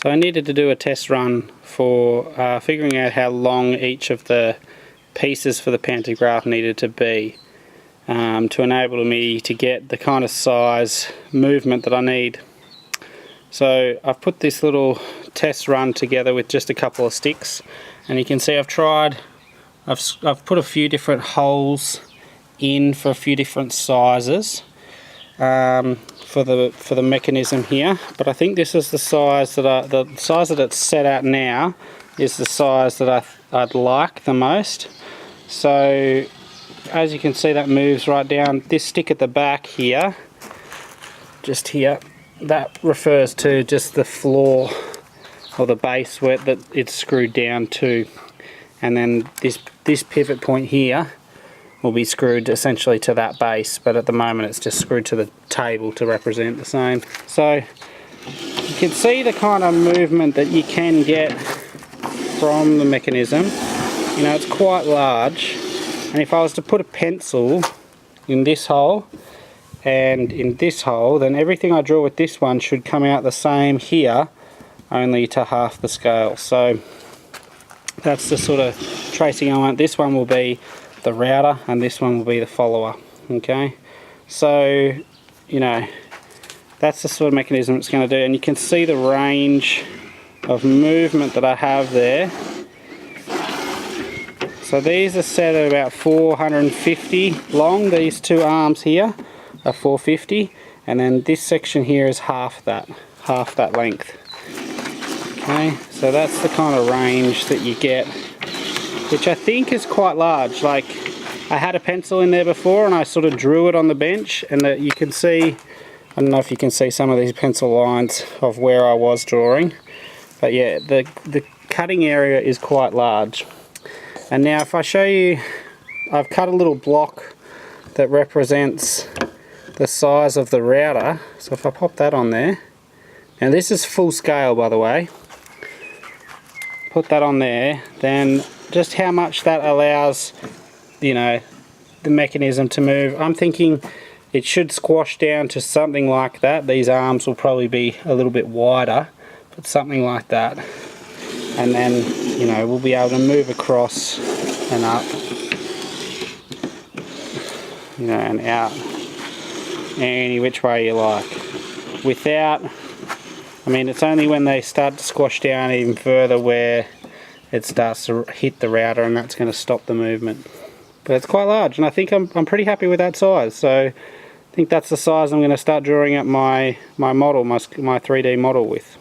So I needed to do a test run for figuring out how long each of the pieces for the pantograph needed to be to enable me to get the kind of size movement that I need. So I've put this little test run together with just a couple of sticks, and you can see I've put a few different holes in for a few different sizes for the mechanism here, but I think this is the size that it's set at now is the size that I'd like the most. So as you can see, that moves right down. This stick at the back here, just here, that refers to just the floor or the base where that it's screwed down to, and then this pivot point here will be screwed essentially to that base, but at the moment it's just screwed to the table to represent the same. So you can see the kind of movement that you can get from the mechanism. You know, it's quite large, and if I was to put a pencil in this hole and in this hole, then everything I draw with this one should come out the same here, only to half the scale. So that's the sort of tracing I want. This one will be the router and this one will be the follower. Okay, so you know, that's the sort of mechanism it's going to do, and you can see the range of movement that I have there. So these are set at about 450 long. These two arms here are 450, and then this section here is half that length. Okay, so that's the kind of range that you get, which I think is quite large. Like, I had a pencil in there before and I sort of drew it on the bench, and that you can see, I don't know if you can see some of these pencil lines of where I was drawing, but yeah, the cutting area is quite large. And now if I show you, I've cut a little block that represents the size of the router. So if I pop that on there, now this is full scale by the way, put that on there, then just how much that allows, you know, the mechanism to move. I'm thinking it should squash down to something like that. These arms will probably be a little bit wider, but something like that. And then, you know, we'll be able to move across and up, you know, and out any which way you like. Without, I mean, it's only when they start to squash down even further where it starts to hit the router, and that's going to stop the movement. But it's quite large, and I think I'm pretty happy with that size. So I think that's the size I'm going to start drawing up my model, my 3D model with.